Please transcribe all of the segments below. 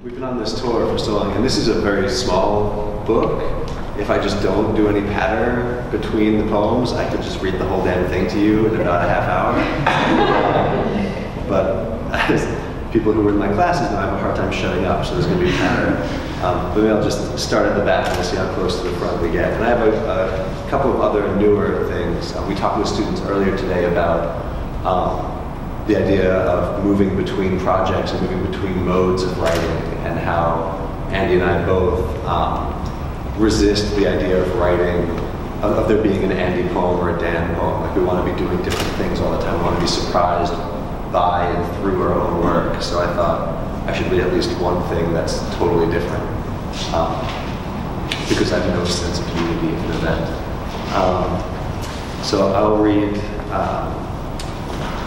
We've been on this tour for so long, and this is a very small book. If I just don't do any patter between the poems, I could just read the whole damn thing to you in about a half hour. But as people who were in my classes know, I have a hard time shutting up, so there's going to be patter. But maybe I'll just start at the back and we'll see how close to the front we get. And I have a couple of other newer things. We talked with students earlier today about the idea of moving between projects and moving between modes of writing, and how Andy and I both resist the idea of writing, of there being an Andy poem or a Dan poem. Like, we want to be doing different things all the time. We want to be surprised by and through our own work. So I thought I should read at least one thing that's totally different, because I have no sense of unity in an event. So I'll read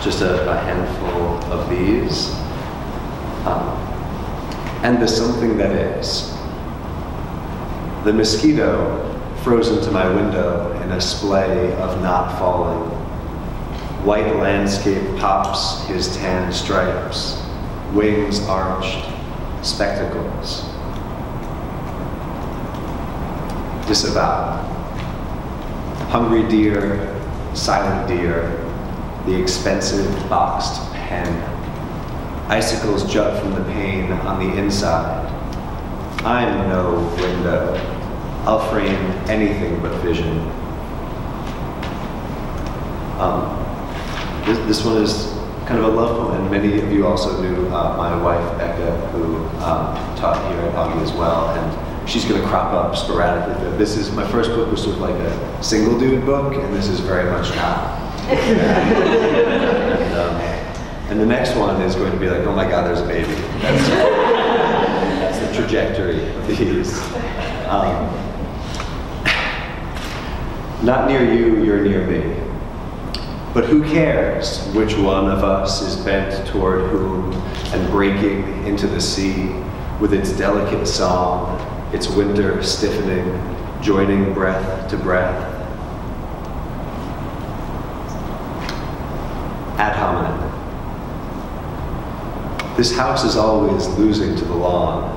just a handful of these. And the something that is. The mosquito frozen to my window in a splay of not falling. White landscape pops his tan stripes, wings arched, spectacles. Disavow. Hungry deer, silent deer, the expensive boxed pen. Icicles jut from the pane on the inside. I'm no window. I'll frame anything but vision. This one is kind of a love poem, and many of you also knew my wife, Becca, who taught here at Augie as well, and she's going to crop up sporadically. This is, my first book was sort of like a single dude book, and this is very much not. And the next one is going to be like, oh my God, there's a baby. That's the trajectory of these. Not near you, you're near me. But who cares which one of us is bent toward whom and breaking into the sea with its delicate song, its winter stiffening, joining breath to breath. Ad hominem. This house is always losing to the lawn.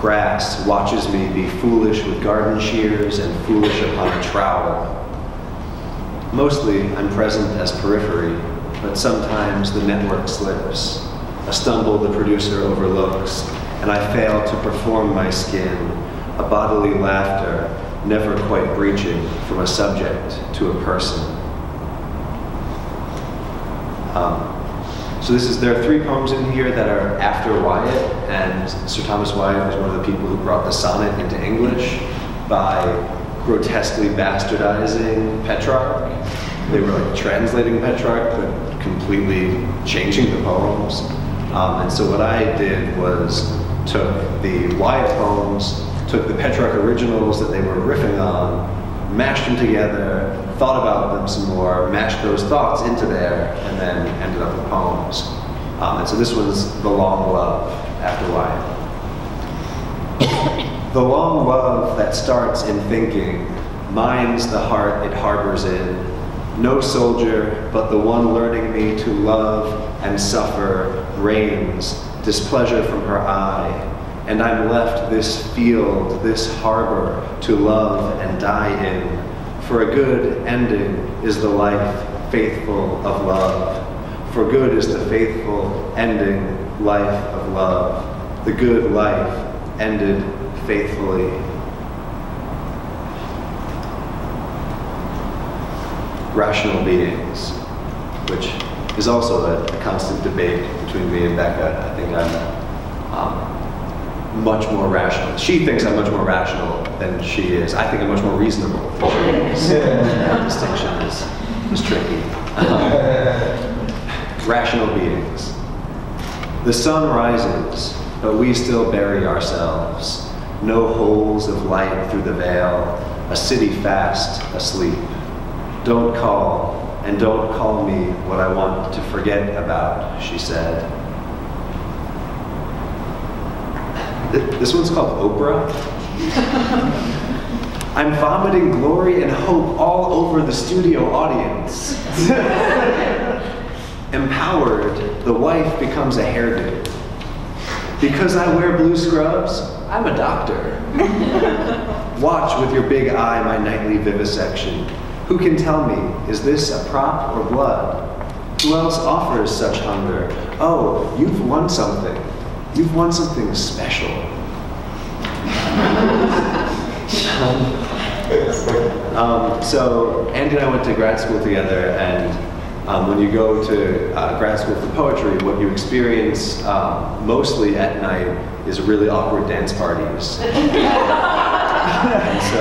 Grass watches me be foolish with garden shears and foolish upon a trowel. Mostly, I'm present as periphery, but sometimes the network slips. A stumble the producer overlooks, and I fail to perform my skin, a bodily laughter, never quite breaching from a subject to a person. So there are 3 poems in here that are after Wyatt, and Sir Thomas Wyatt was one of the people who brought the sonnet into English by grotesquely bastardizing Petrarch. They were like translating Petrarch, but completely changing the poems. And so what I did was took the Wyatt poems, took the Petrarch originals that they were riffing on, mashed them together, thought about them some more, mashed those thoughts into there, and then ended up with poems. And so this was The Long Love after Wyatt. The long love that starts in thinking, mines the heart it harbors in. No soldier, but the one learning me to love and suffer, reigns, displeasure from her eye. And I'm left this field, this harbor, to love and die in. For a good ending is the life faithful of love. For good is the faithful ending life of love. The good life ended faithfully. Rational beings, which is also a constant debate between me and Becca. I think I'm much more rational. She thinks I'm much more rational than she is. I think I'm much more reasonable than she is. That distinction is tricky. Rational beings. The sun rises, but we still bury ourselves. No holes of light through the veil, a city fast asleep. Don't call, and don't call me what I want to forget about, she said. This one's called Oprah. I'm vomiting glory and hope all over the studio audience. Empowered, the wife becomes a hairdo. Because I wear blue scrubs, I'm a doctor. Watch with your big eye my nightly vivisection. Who can tell me, is this a prop or blood? Who else offers such hunger? Oh, you've won something. You've won something special. So Andy and I went to grad school together, and when you go to grad school for poetry, what you experience mostly at night is really awkward dance parties. And so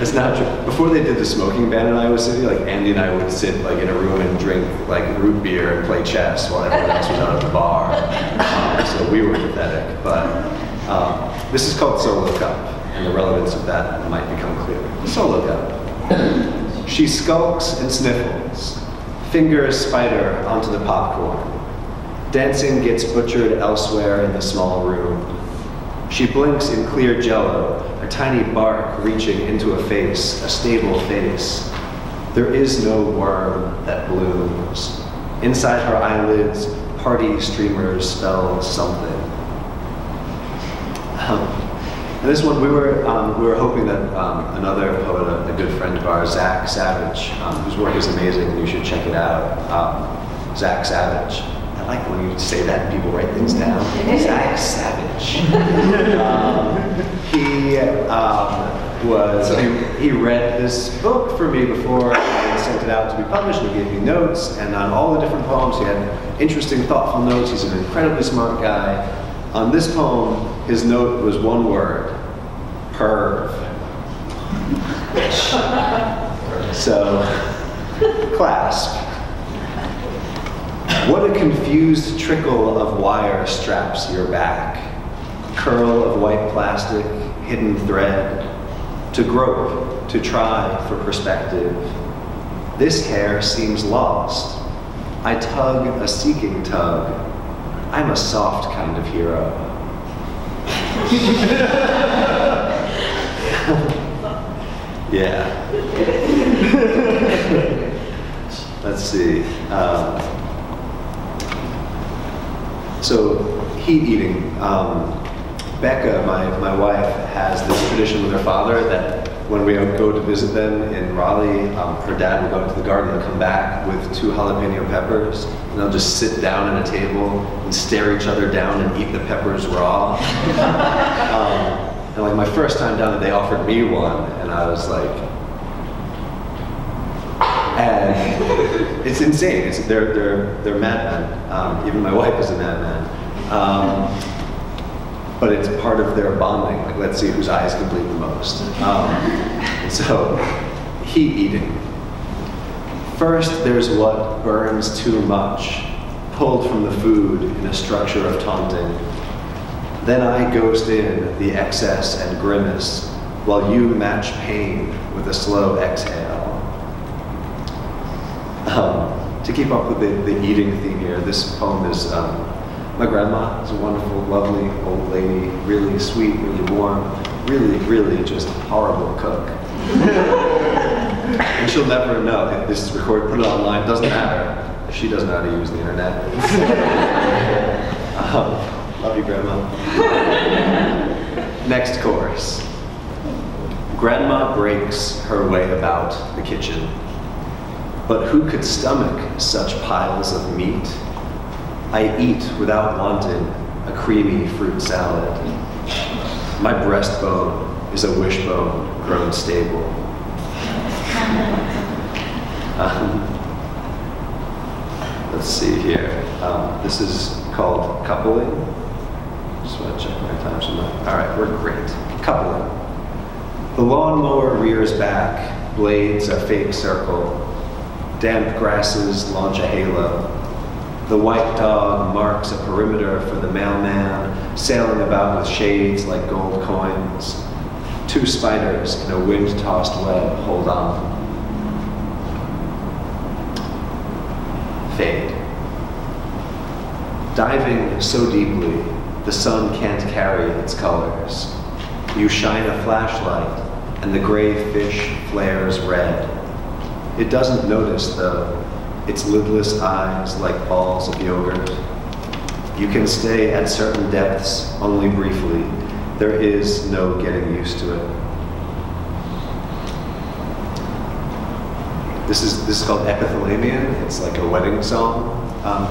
it's not true. Before they did the smoking ban in Iowa City, like Andy and I would sit like in a room and drink like root beer and play chess while everyone else was out at the bar. So we were pathetic, but this is called Solo Cup, and the relevance of that might become clear. Solo Cup. She skulks and sniffles, fingers spider onto the popcorn. Dancing gets butchered elsewhere in the small room. She blinks in clear jello, a tiny bark reaching into a face, a stable face. There is no worm that blooms. Inside her eyelids, party streamers spell something. And this one, we were hoping that another poet, a good friend of ours, Zach Savage, whose work is amazing, and you should check it out. Zach Savage. I like when you say that and people write things down. Zach Savage. He read this book for me before I sent it out to be published, and he gave me notes, and on all the different poems he had interesting, thoughtful notes. He's an incredibly smart guy. On this poem, his note was one word: perv. So, clasp. What a confused trickle of wire straps your back. Curl of white plastic, hidden thread. To grope, to try for perspective. This hair seems lost. I tug a seeking tug. I'm a soft kind of hero. Yeah. Let's see. So, heat eating. Becca, my wife, has this tradition with her father that when we go to visit them in Raleigh, her dad will go to the garden and come back with 2 jalapeno peppers, and they'll just sit down at a table and stare each other down and eat the peppers raw. And like my first time down there, they offered me one, and I was like, and it's insane. They're madmen. Even my wife is a madman. But it's part of their bonding. Like, let's see whose eyes can bleed the most. And so, heat eating. First, there's what burns too much, pulled from the food in a structure of taunting. Then I ghost in the excess and grimace, while you match pain with a slow exhale. To keep up with the eating theme here, this poem is my grandma is a wonderful, lovely old lady, really sweet, really warm, really just horrible cook. And she'll never know if this is recorded, put it online, doesn't matter. She doesn't know how to use the internet. Love you, Grandma. Next chorus. Grandma breaks her way about the kitchen. But who could stomach such piles of meat? I eat without wanting a creamy fruit salad. My breastbone is a wishbone grown stable. Let's see here. This is called coupling. Just want to check my time somewhere. All right, we're great. Coupling. The lawnmower rears back, blades a fake circle. Damp grasses launch a halo. The white dog marks a perimeter for the mailman, sailing about with shades like gold coins. 2 spiders in a wind-tossed web hold on. Fade. Diving so deeply, the sun can't carry its colors. You shine a flashlight, and the gray fish flares red. It doesn't notice, though, its lidless eyes like balls of yogurt. You can stay at certain depths only briefly. There is no getting used to it. This is called epithalamian. It's like a wedding song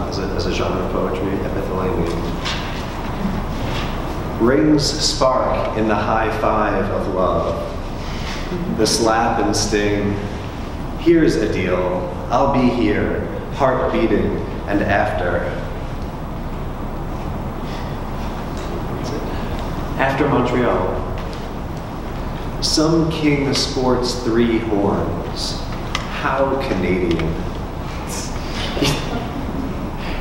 as a genre of poetry, epithalamian. Rings spark in the high five of love. The slap and sting. Here's a deal. I'll be here, heart beating, and after. After Montreal. Some king sports 3 horns. How Canadian.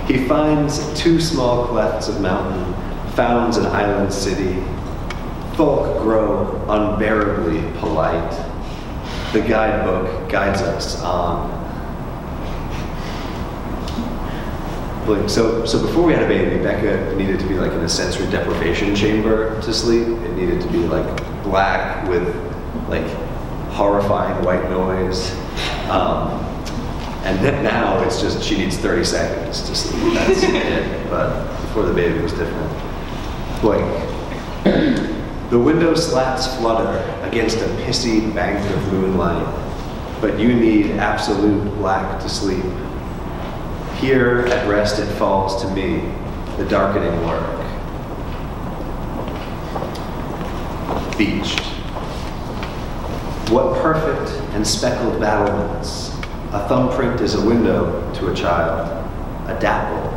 He finds 2 small clefts of mountain, founds an island city. Folk grow unbearably polite. The guidebook guides us on. So before we had a baby, Becca needed to be like in a sensory deprivation chamber to sleep. It needed to be like black with like horrifying white noise. And then now it's just, she needs 30 seconds to sleep. That's it. But before the baby was different. Blink. The window slats flutter against a pissy bank of moonlight, but you need absolute black to sleep. Here at rest it falls to me, the darkening work. Beached. What perfect and speckled battlements. A thumbprint is a window to a child. A dapple.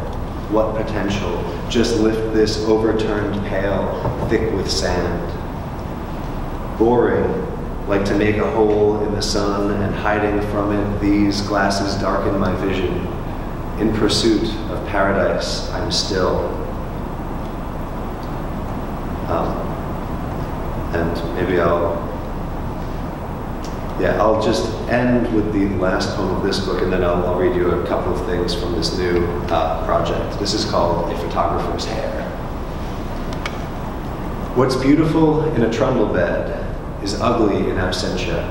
What potential. Just lift this overturned pail, thick with sand. Boring, like to make a hole in the sun, and hiding from it, these glasses darken my vision. In pursuit of paradise, I'm still. And maybe I'll just end with the last poem of this book, and then I'll read you a couple of things from this new project. This is called A Photographer's Hair. What's beautiful in a trundle bed is ugly in absentia.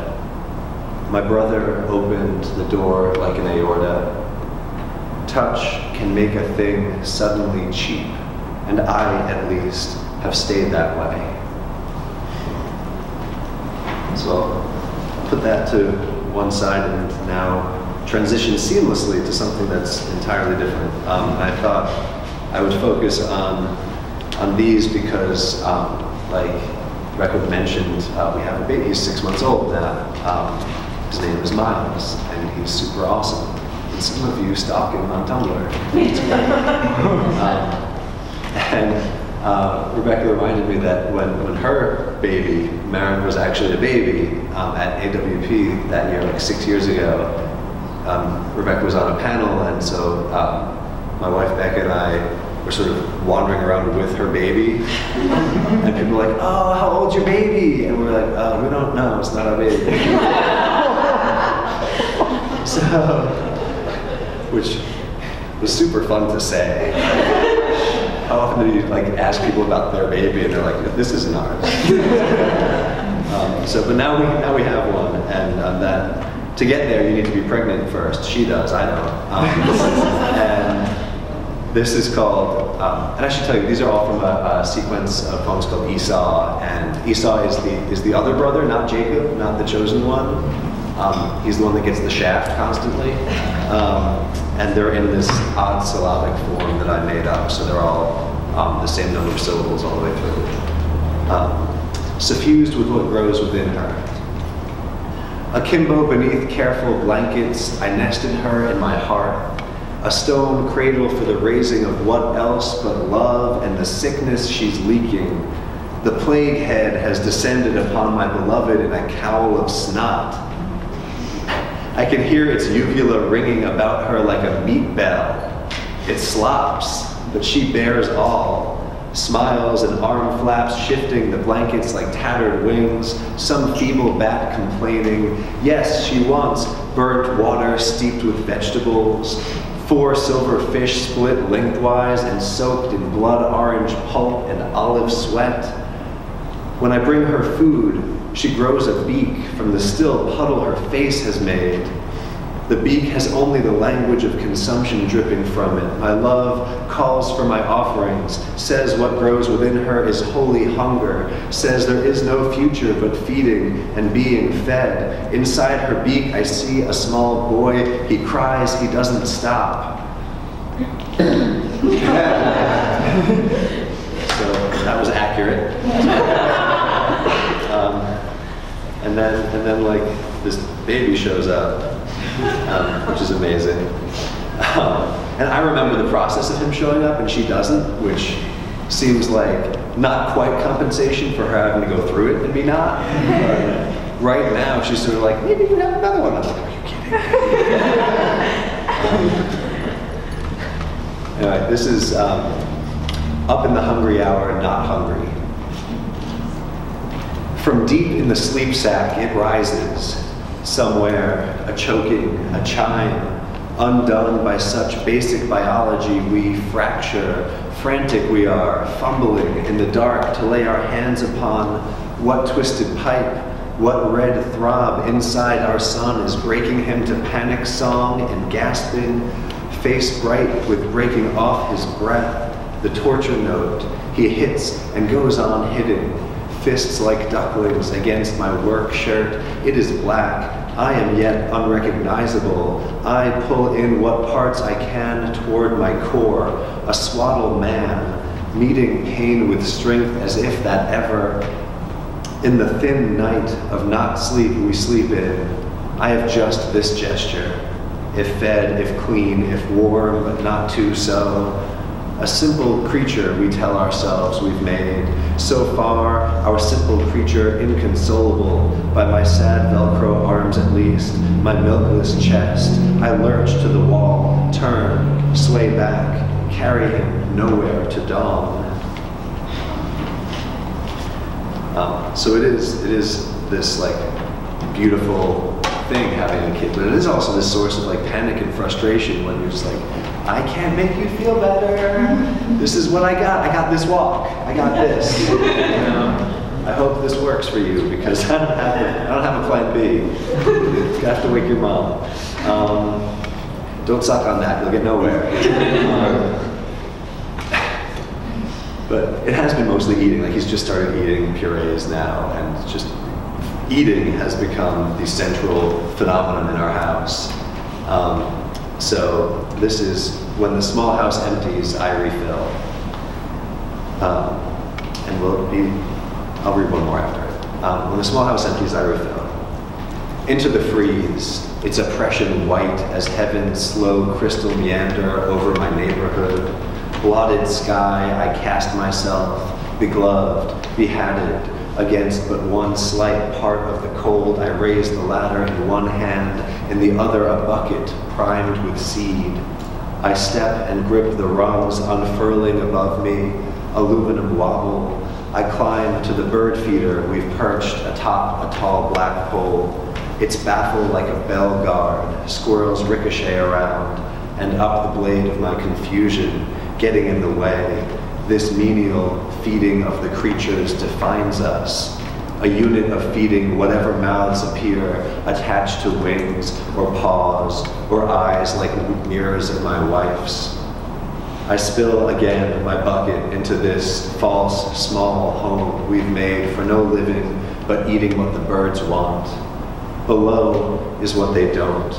My brother opened the door like an aorta. Touch can make a thing suddenly cheap, and I, at least, have stayed that way. So I'll put that to one side and now transition seamlessly to something that's entirely different. I thought I would focus on these because, like Rebecca mentioned, we have a baby. He's 6 months old now. His name is Miles, and he's super awesome. And some of you stalk him on Tumblr. It's great. Rebecca reminded me that when her baby, Maren, was actually a baby at AWP that year, like 6 years ago, Rebecca was on a panel, and so my wife Becca and I were sort of wandering around with her baby, and people were like, "Oh, how old's your baby?" And we were like, "We don't know, it's not our baby." So, which was super fun to say. How often do you like ask people about their baby and they're like, "This isn't ours." But now we have one, and that to get there you need to be pregnant first. She does, I don't. And this is called, and I should tell you, these are all from a sequence of poems called Esau, and Esau is the other brother, not Jacob, not the chosen one. He's the one that gets the shaft constantly. And they're in this odd syllabic form that I made up, so they're all the same number of syllables all the way through. Suffused with what grows within her. Akimbo beneath careful blankets, I nested her in my heart. A stone cradle for the raising of what else but love and the sickness she's leaking. The plague head has descended upon my beloved in a cowl of snot. I can hear its uvula ringing about her like a meat bell. It slops, but she bears all. Smiles and arm flaps shifting the blankets like tattered wings. Some feeble bat complaining. Yes, she wants burnt water steeped with vegetables. 4 silver fish split lengthwise and soaked in blood orange pulp and olive sweat. When I bring her food, she grows a beak from the still puddle her face has made. The beak has only the language of consumption dripping from it. My love calls for my offerings, says what grows within her is holy hunger, says there is no future but feeding and being fed. Inside her beak I see a small boy. He cries, he doesn't stop. So that was accurate. And then like this baby shows up, which is amazing. And I remember the process of him showing up, and she doesn't, which seems like not quite compensation for her having to go through it and me not. But right now, she's sort of like, maybe you have another one. I'm like, are you kidding? Anyway, this is Up in the Hungry Hour, Not Hungry. From deep in the sleep sack it rises, somewhere a choking, a chime, undone by such basic biology we fracture, frantic we are, fumbling in the dark to lay our hands upon what twisted pipe, what red throb inside our son is breaking him to panic song and gasping, face bright with breaking off his breath, the torture note he hits and goes on hitting, fists like ducklings against my work shirt. It is black. I am yet unrecognizable. I pull in what parts I can toward my core, a swaddled man, meeting pain with strength as if that ever. In the thin night of not sleep we sleep in, I have just this gesture. If fed, if clean, if warm, but not too so. A simple creature we tell ourselves we've made. So far, our simple creature inconsolable, by my sad Velcro arms at least, my milkless chest. I lurch to the wall, turn, sway back, carry him nowhere to dawn. So it is this like beautiful thing having a kid, but it is also this source of like panic and frustration when you're just like, I can't make you feel better. This is what I got. I got this walk. I got this. You know? I hope this works for you because I don't have a plan B. You have to wake your mom. Don't suck on that. You'll get nowhere. But it has been mostly eating. Like he's just started eating purees now, and just eating has become the central phenomenon in our house. So this is when the small house empties, I refill. And I'll read one more after it. When the small house empties, I refill. Into the freeze, its oppression white as heaven's slow crystal meander over my neighborhood. Blotted sky, I cast myself, begloved, behatted, against but one slight part of the cold. I raise the ladder in one hand, in the other a bucket primed with seed. I step and grip the rungs unfurling above me, aluminum wobble. I climb to the bird feeder we've perched atop a tall black pole. Its baffle like a bell guard, squirrels ricochet around, and up the blade of my confusion, getting in the way. This menial feeding of the creatures defines us, a unit of feeding whatever mouths appear attached to wings or paws or eyes like mirrors of my wife's. I spill again my bucket into this false small home we've made for no living but eating what the birds want. Below is what they don't,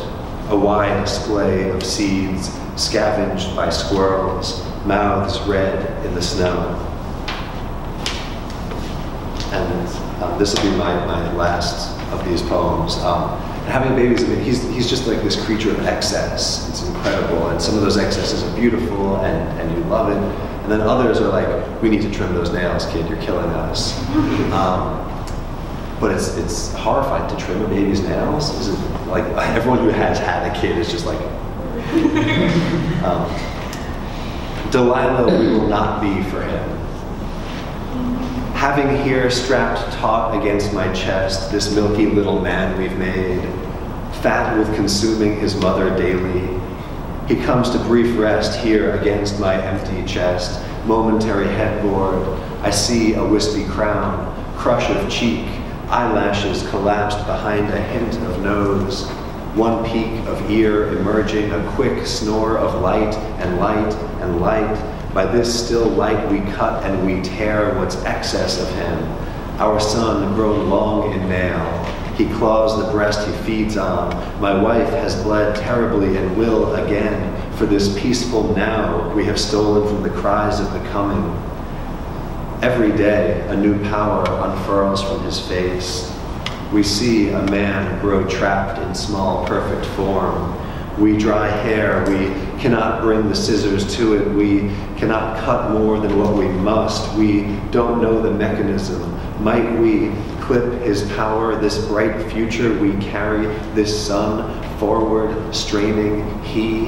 a wide display of seeds scavenged by squirrels, mouths red in the snow. And this will be my last of these poems. Having babies, I mean, he's just like this creature of excess. It's incredible, and some of those excesses are beautiful, and you love it. And then others are like, we need to trim those nails, kid, you're killing us. But it's horrifying to trim a baby's nails. Is it like everyone who has had a kid is just like, Delilah, we will not be for him. Having here strapped taut against my chest this milky little man we've made, fat with consuming his mother daily, he comes to brief rest here against my empty chest, momentary headboard. I see a wispy crown, crush of cheek, eyelashes collapsed behind a hint of nose. One peak of ear emerging, a quick snore of light and light and light. By this still light we cut and we tear what's excess of him. Our son grown long in nail. He claws the breast he feeds on. My wife has bled terribly and will again. For this peaceful now we have stolen from the cries of the coming. Every day a new power unfurls from his face. We see a man grow trapped in small, perfect form. We dry hair, we cannot bring the scissors to it, we cannot cut more than what we must, we don't know the mechanism. Might we clip his power, this bright future we carry, this sun forward, straining, he